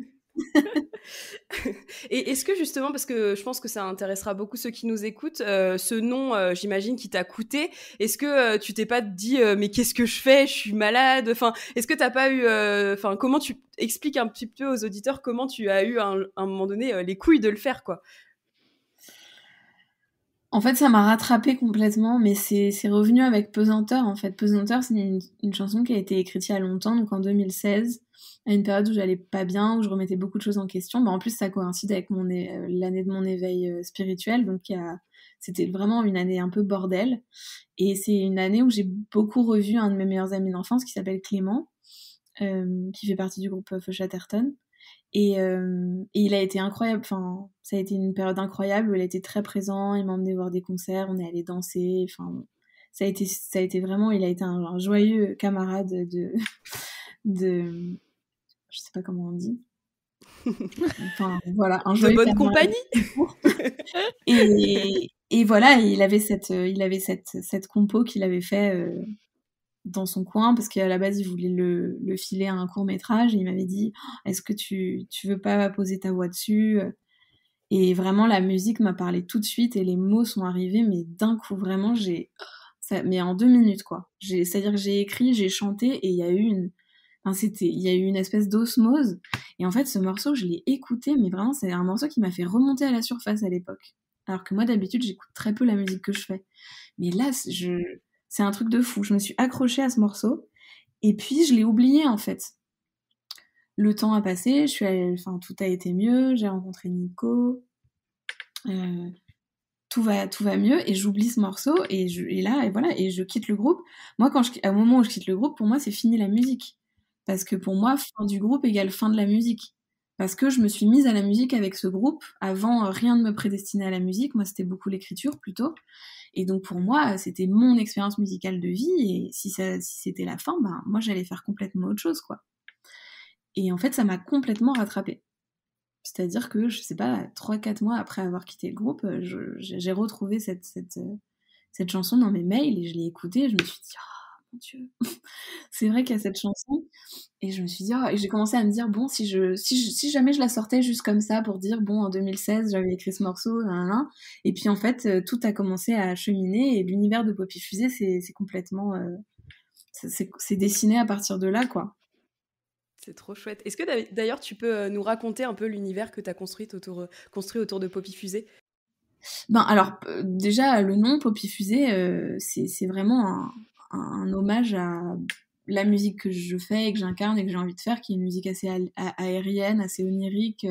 Et est-ce que justement, parce que je pense que ça intéressera beaucoup ceux qui nous écoutent, ce nom, j'imagine, qui t'a coûté, est-ce que tu t'es pas dit mais qu'est-ce que je fais? Je suis malade. Enfin, est-ce que t'as pas eu, enfin, comment tu expliques un petit peu aux auditeurs comment tu as eu à un moment donné les couilles de le faire, quoi? En fait, ça m'a rattrapé complètement, mais c'est revenu avec Pesanteur, en fait. Pesanteur, c'est une chanson qui a été écrite il y a longtemps, donc en 2016, à une période où j'allais pas bien, où je remettais beaucoup de choses en question. Bah, en plus, ça coïncide avec l'année de mon éveil spirituel, donc c'était vraiment une année un peu bordel. Et c'est une année où j'ai beaucoup revu un de mes meilleurs amis d'enfance qui s'appelle Clément, qui fait partie du groupe Feu Chatterton. Et il a été incroyable, enfin, ça a été une période incroyable où il a été très présent, il m'a emmené voir des concerts, on est allé danser, enfin, ça a été vraiment, il a été un joyeux camarade je sais pas comment on dit. Enfin, voilà, un de joyeux bonne compagnie. Et voilà, il avait cette compo qu'il avait fait dans son coin, parce qu'à la base, il voulait le filer à un court-métrage, et il m'avait dit « Est-ce que tu veux pas poser ta voix dessus ?» Et vraiment, la musique m'a parlé tout de suite, et les mots sont arrivés, mais d'un coup, vraiment, mais en 2 minutes, quoi. C'est-à-dire que j'ai écrit, j'ai chanté, et il y a eu une espèce d'osmose. Et en fait, ce morceau, je l'ai écouté, mais vraiment, c'est un morceau qui m'a fait remonter à la surface à l'époque. Alors que moi, d'habitude, j'écoute très peu la musique que je fais. Mais là, c'est un truc de fou. Je me suis accrochée à ce morceau, et puis je l'ai oublié, en fait. Le temps a passé, tout a été mieux, j'ai rencontré Nico, tout va mieux, et j'oublie ce morceau, et je quitte le groupe. Moi, au moment où je quitte le groupe, pour moi, c'est fini la musique. Parce que pour moi, fin du groupe égale fin de la musique. Parce que je me suis mise à la musique avec ce groupe. Avant, rien ne me prédestinait à la musique. Moi, c'était beaucoup l'écriture, plutôt. Et donc, pour moi, c'était mon expérience musicale de vie. Et si c'était la fin, moi, j'allais faire complètement autre chose, quoi. Et en fait, ça m'a complètement rattrapée. C'est-à-dire que, je sais pas, 3-4 mois après avoir quitté le groupe, j'ai retrouvé cette chanson dans mes mails, et je l'ai écoutée, et je me suis dit « Oh, mon Dieu !» C'est vrai qu'il y a cette chanson. Et je me suis dit, et j'ai commencé à me dire, bon, si jamais je la sortais juste comme ça pour dire, bon, en 2016, j'avais écrit ce morceau, nan. Et puis en fait, tout a commencé à cheminer, et l'univers de Poppy Fusée, c'est complètement, c'est dessiné à partir de là, quoi. C'est trop chouette. Est-ce que d'ailleurs tu peux nous raconter un peu l'univers que tu as construit autour de Poppy Fusée ? Alors, déjà, le nom Poppy Fusée, c'est vraiment un hommage à la musique que je fais et que j'incarne et que j'ai envie de faire, qui est une musique assez aérienne, assez onirique,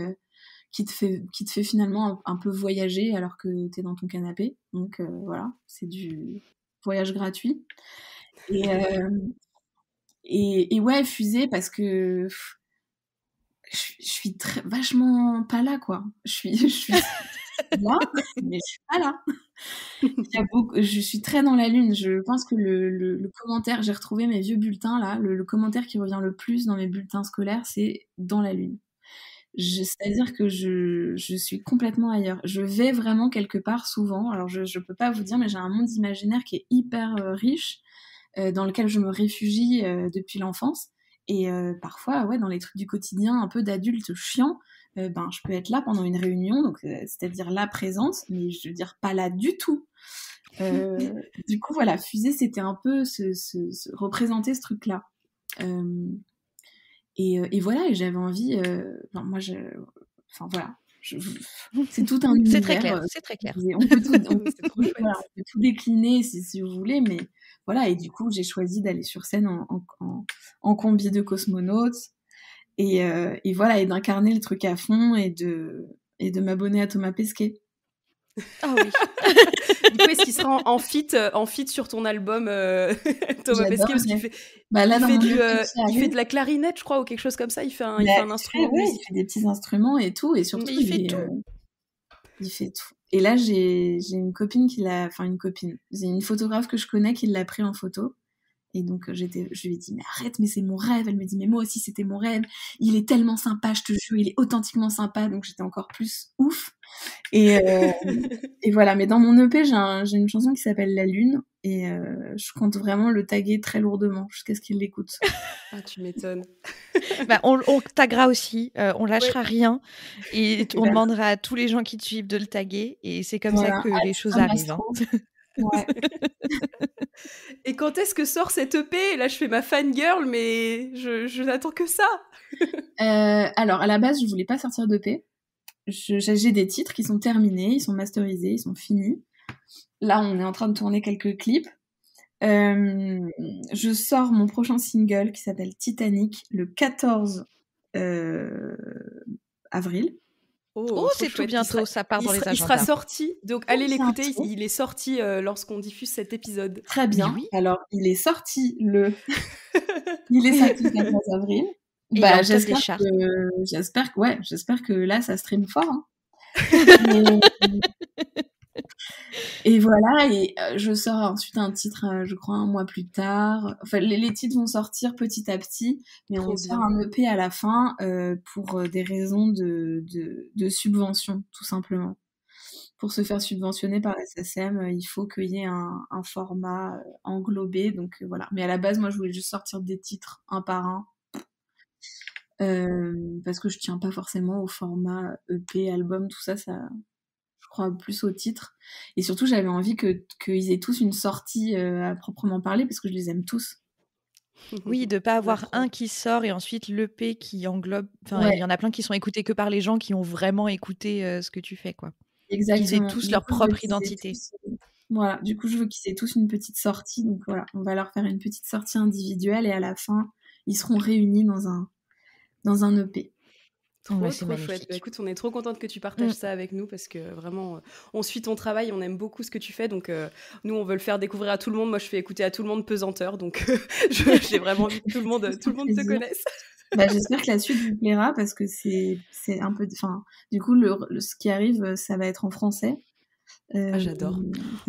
qui te fait finalement un peu voyager alors que t'es dans ton canapé. Donc voilà, c'est du voyage gratuit. Et ouais, Fusée, parce que je suis vachement pas là, quoi. Je suis là, mais je suis pas là. Je suis très dans la lune. Je pense que le commentaire, j'ai retrouvé mes vieux bulletins là, le commentaire qui revient le plus dans mes bulletins scolaires, c'est « dans la lune ». C'est-à-dire que je suis complètement ailleurs. Je vais vraiment quelque part souvent. Alors je peux pas vous dire, mais j'ai un monde imaginaire qui est hyper riche, dans lequel je me réfugie depuis l'enfance. Et parfois, ouais, dans les trucs du quotidien, un peu d'adulte chiant, je peux être là pendant une réunion, donc c'est-à-dire là présente, mais je veux dire pas là du tout. Du coup, voilà, Fusée, c'était un peu représenter ce truc-là. Et voilà, et j'avais envie. Voilà. C'est tout un univers. C'est très clair, c'est très clair. On peut tout décliner si vous voulez, mais voilà. Et du coup, j'ai choisi d'aller sur scène en combi de cosmonaute, et voilà, et d'incarner le truc à fond, et de m'abonner à Thomas Pesquet. Ah oui. Du coup, est-ce qu'il sera en feat sur ton album, Thomas Pesquet, parce qu'il fait, il fait de la clarinette, je crois, ou quelque chose comme ça. Il fait un instrument. Il fait des petits instruments et tout, et surtout il fait tout. Il fait tout. Et là, j'ai une copine j'ai une photographe que je connais qui l'a pris en photo. Et donc, je lui ai dit, mais arrête, mais c'est mon rêve. Elle me dit, mais moi aussi, c'était mon rêve. Il est tellement sympa, je te jure, il est authentiquement sympa. Donc, j'étais encore plus ouf. Et voilà. Mais dans mon EP, j'ai une chanson qui s'appelle La Lune. Et je compte vraiment le taguer très lourdement jusqu'à ce qu'il l'écoute. Ah, tu m'étonnes. On taguera aussi. On lâchera rien. Et on demandera à tous les gens qui te suivent de le taguer. Et c'est comme ça que les choses arrivent. Ouais. Et quand est-ce que sort cette EP ? Là, je fais ma fangirl, mais je n'attends que ça. Alors, à la base, je voulais pas sortir d'EP. J'ai des titres qui sont terminés, ils sont masterisés, ils sont finis. Là, on est en train de tourner quelques clips. Je sors mon prochain single qui s'appelle Titanic le 14 avril. Oh, c'est tout bientôt, ça part dans les agendas. Il sera sorti, donc allez l'écouter, il est sorti lorsqu'on diffuse cet épisode. Très bien, oui. Alors il est sorti le 14 avril. J'espère que là ça stream fort. Hein. Et voilà, et je sors ensuite un titre, je crois, un mois plus tard. Enfin, les titres vont sortir petit à petit, mais on sort un EP à la fin pour des raisons de subvention, tout simplement. Pour se faire subventionner par la SACEM, il faut qu'il y ait un format englobé, donc voilà. Mais à la base, moi, je voulais juste sortir des titres un par un, parce que je tiens pas forcément au format EP, album, tout ça, je crois plus au titre. Et surtout, j'avais envie qu'ils aient tous une sortie à proprement parler, parce que je les aime tous. Oui, de pas avoir un qui sort et ensuite l'EP qui englobe. Enfin, il y en a plein qui sont écoutés que par les gens qui ont vraiment écouté ce que tu fais, quoi. Exactement. Qu'ils aient tous leur propre identité. Voilà, du coup, je veux qu'ils aient tous une petite sortie. Donc voilà, on va leur faire une petite sortie individuelle et à la fin, ils seront réunis dans un EP. Trop chouette. Bah, écoute, on est trop contente que tu partages ça avec nous parce que vraiment, on suit ton travail, on aime beaucoup ce que tu fais. Donc, nous, on veut le faire découvrir à tout le monde. Moi, je fais écouter à tout le monde Pesanteur. Donc, j'ai vraiment envie que tout le monde te connaisse. Bah, j'espère que la suite vous plaira parce que c'est un peu... Enfin, du coup, ce qui arrive, ça va être en français. J'adore.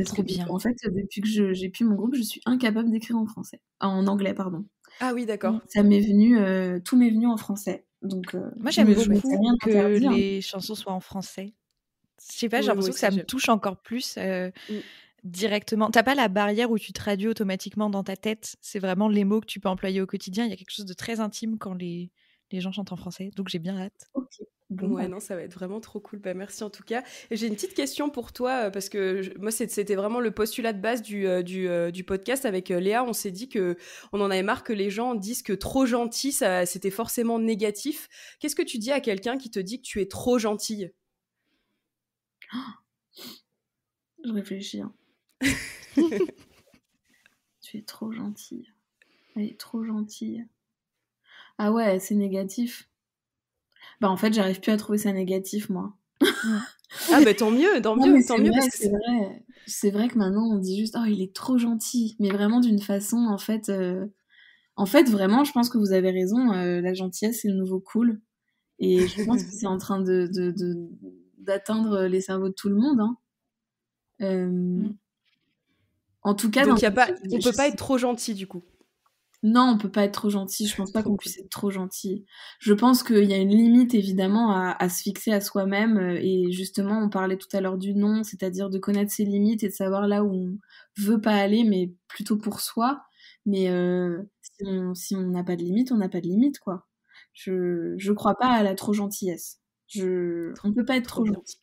Trop bien. En fait, depuis que j'ai pu mon groupe, je suis incapable d'écrire en français. En anglais, pardon. Ah oui, d'accord. Ça m'est venu... tout m'est venu en français. Donc, moi, j'aime beaucoup que les chansons soient en français. Je sais pas, j'ai l'impression que ça me touche encore plus directement. T'as pas la barrière où tu traduis automatiquement dans ta tête. C'est vraiment les mots que tu peux employer au quotidien. Il y a quelque chose de très intime quand les gens chantent en français. Donc, j'ai bien hâte. Okay. Bon, non, ça va être vraiment trop cool. Bah, merci en tout cas. Et j'ai une petite question pour toi, parce que moi, c'était vraiment le postulat de base du podcast. Avec Léa, on s'est dit qu'on en avait marre que les gens disent que trop gentil, c'était forcément négatif. Qu'est-ce que tu dis à quelqu'un qui te dit que tu es trop gentille ? Je réfléchis. Hein. Tu es trop gentille. Elle est trop gentille. Ah ouais, c'est négatif. Bah en fait, j'arrive plus à trouver ça négatif, moi. Ah bah tant mieux, tant mieux. Parce que c'est vrai que maintenant on dit juste « Oh, il est trop gentil », mais vraiment d'une façon, en fait, vraiment, je pense que vous avez raison, la gentillesse, c'est le nouveau cool. Et je pense que c'est en train d'atteindre les cerveaux de tout le monde. Hein. En tout cas... Donc on peut pas être trop gentil, du coup. Non, on peut pas être trop gentil. Je pense pas qu'on puisse être trop gentil. Je pense qu'il y a une limite, évidemment, à se fixer à soi-même. Et justement, on parlait tout à l'heure du non, c'est-à-dire de connaître ses limites et de savoir là où on veut pas aller, mais plutôt pour soi. Mais si on n'a pas de limite, on n'a pas de limite, quoi. Je crois pas à la trop gentillesse. On peut pas être trop gentil.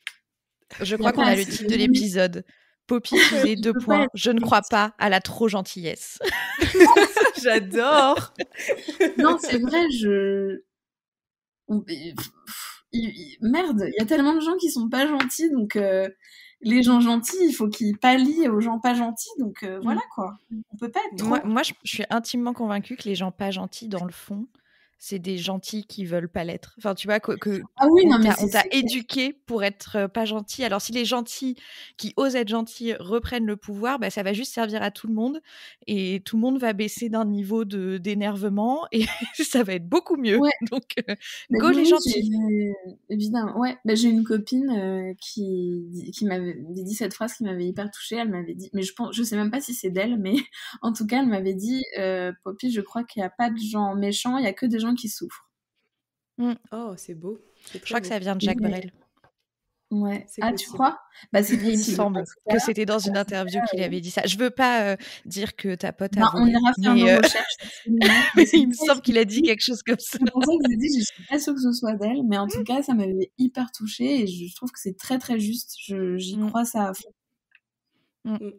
Je crois qu'on a le titre de l'épisode. Poppy faisait 2 points. Je ne crois pas à la trop gentillesse. J'adore. Non, c'est vrai, merde, il y a tellement de gens qui sont pas gentils, donc les gens gentils, il faut qu'ils pallient aux gens pas gentils, donc voilà quoi. On peut pas être trop... Moi, je suis intimement convaincue que les gens pas gentils, dans le fond, c'est des gentils qui veulent pas l'être. Enfin, tu vois, on t'a éduqué pour être pas gentil. Alors, si les gentils qui osent être gentils reprennent le pouvoir, bah, ça va juste servir à tout le monde. Et tout le monde va baisser d'un niveau d'énervement et ça va être beaucoup mieux. Ouais. Donc, go les gentils. Évidemment, ouais. Bah, j'ai une copine qui m'avait dit cette phrase qui m'avait hyper touchée. Elle m'avait dit, mais je sais même pas si c'est d'elle, mais en tout cas, elle m'avait dit Poppy, je crois qu'il n'y a pas de gens méchants, il y a que des gens qui souffrent. Oh, c'est beau. Je crois que ça vient de Jacques Brel. Ouais. Ah, tu crois ? Bah, c'est il me semble que c'était dans une interview qu'il avait dit ça. Je veux pas dire que ta pote a volé, on ira faire nos recherches. Mais il me semble qu'il a dit quelque chose comme ça. C'est pour ça que je dis, je suis pas sûre que ce soit d'elle, mais en tout cas, ça m'avait hyper touchée et je trouve que c'est très très juste. J'y crois ça à fond.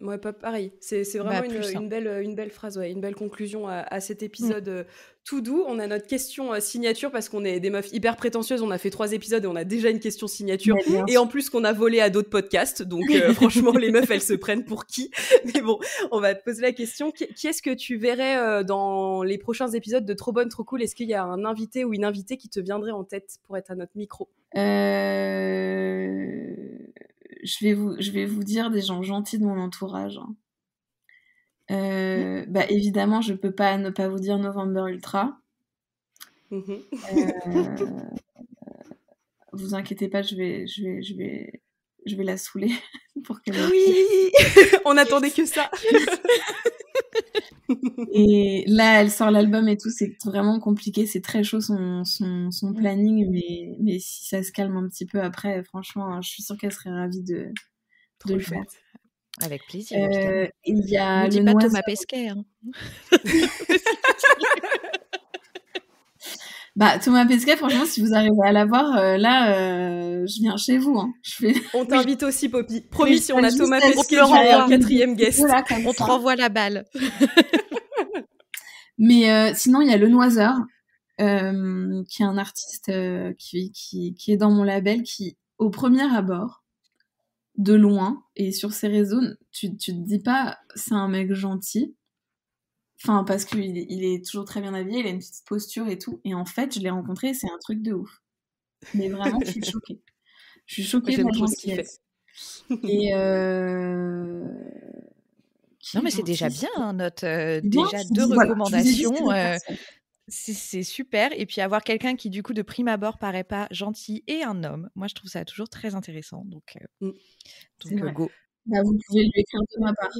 Ouais, pas pareil. C'est vraiment une belle phrase, ouais, une belle conclusion à cet épisode tout doux. On a notre question signature parce qu'on est des meufs hyper prétentieuses. On a fait 3 épisodes et on a déjà une question signature. Et en plus qu'on a volé à d'autres podcasts. Donc franchement, les meufs, elles se prennent pour qui ? Mais bon, on va te poser la question. Qui est-ce que tu verrais dans les prochains épisodes de Trop Bonne, Trop Cool ? Est-ce qu'il y a un invité ou une invitée qui te viendrait en tête pour être à notre micro ? Je vais vous dire des gens gentils de mon entourage. Bah, évidemment, je peux pas ne pas vous dire November Ultra. Vous inquiétez pas, je vais la saouler pour qu'elle... Oui. On attendait que ça. Et là, elle sort l'album et tout, c'est vraiment compliqué, c'est très chaud son planning, mais si ça se calme un petit peu après, franchement, je suis sûre qu'elle serait ravie de le faire. Avec plaisir, évidemment. Il y a le pas Thomas Pesquet. Hein. Bah, Thomas Pesquet, franchement, si vous arrivez à l'avoir, là, je viens chez vous. Hein. On t'invite aussi, Poppy. Promis, si on a Thomas Pesquet, tu es le 4e guest. On te renvoie la balle. Mais sinon, il y a Le Noiseur, qui est un artiste qui est dans mon label, qui, au premier abord, de loin, et sur ses réseaux, tu te dis pas, c'est un mec gentil. Enfin, parce qu'il est toujours très bien habillé, il a une petite posture et tout. Et en fait, je l'ai rencontré, c'est un truc de ouf. Mais vraiment, je suis choquée. Je suis choquée de la gentillesse. Et non, mais c'est déjà bien, hein, déjà 2 recommandations. C'est super. Et puis avoir quelqu'un qui, du coup, de prime abord, paraît pas gentil et un homme. Moi, je trouve ça toujours très intéressant. Donc go. Bah, vous pouvez lui écrire de ma part.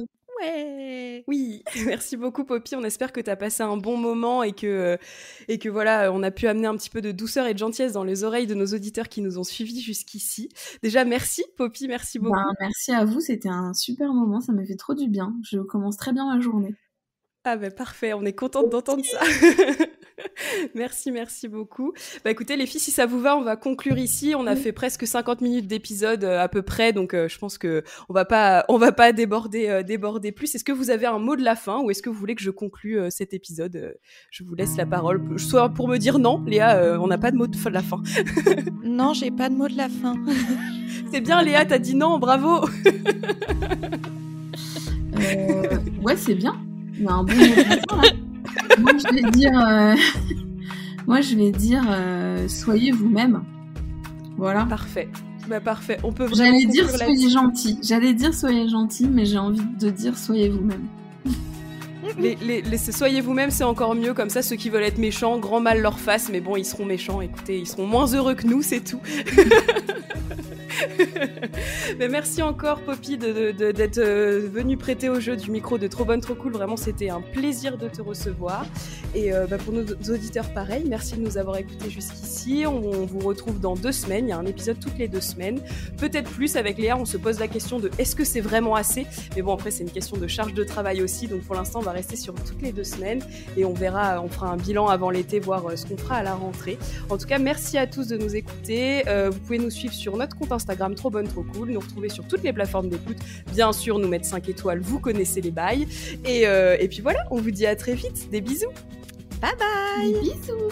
Ouais. Oui, merci beaucoup Poppy, on espère que tu as passé un bon moment et que voilà, on a pu amener un petit peu de douceur et de gentillesse dans les oreilles de nos auditeurs qui nous ont suivis jusqu'ici. Déjà, merci Poppy, merci beaucoup. Merci à vous, c'était un super moment, ça m'a fait trop du bien. Je commence très bien ma journée. Ah ben parfait, on est contente d'entendre ça. Merci beaucoup. Bah écoutez les filles, si ça vous va, on va conclure ici. On a fait presque 50 minutes d'épisode à peu près, donc je pense que on va pas déborder plus. Est-ce que vous avez un mot de la fin ou est-ce que vous voulez que je conclue cet épisode? Je vous laisse la parole, soit pour me dire non, Léa, on n'a pas de mot de la fin. Non, j'ai pas de mot de la fin. C'est bien Léa, t'as dit non, bravo. Ouais, c'est bien. Il y a un bon mot de la fin, là. Moi, je vais dire soyez vous-même. Voilà. Parfait. Bah parfait. On peut vraiment J'allais dire soyez gentil, mais j'ai envie de dire soyez vous-même. Soyez vous-même, c'est encore mieux. Comme ça, ceux qui veulent être méchants, grand mal leur fasse. Mais bon, ils seront méchants. Écoutez, ils seront moins heureux que nous, c'est tout. Mais merci encore Poppy d'être venue prêter au jeu du micro de Trop Bonne Trop Cool. Vraiment c'était un plaisir de te recevoir et pour nos auditeurs pareil, merci de nous avoir écoutés jusqu'ici. On vous retrouve dans 2 semaines, il y a un épisode toutes les 2 semaines, peut-être plus. Avec Léa on se pose la question de est-ce que c'est vraiment assez, mais bon après c'est une question de charge de travail aussi, donc pour l'instant on va rester sur toutes les 2 semaines et on verra, on fera un bilan avant l'été, voir ce qu'on fera à la rentrée. En tout cas merci à tous de nous écouter. Vous pouvez nous suivre sur notre compte Instagram Trop Bonne Trop Cool, nous retrouver sur toutes les plateformes d'écoute, bien sûr nous mettre 5 étoiles, vous connaissez les bails et puis voilà, on vous dit à très vite, des bisous, bye bye, des bisous.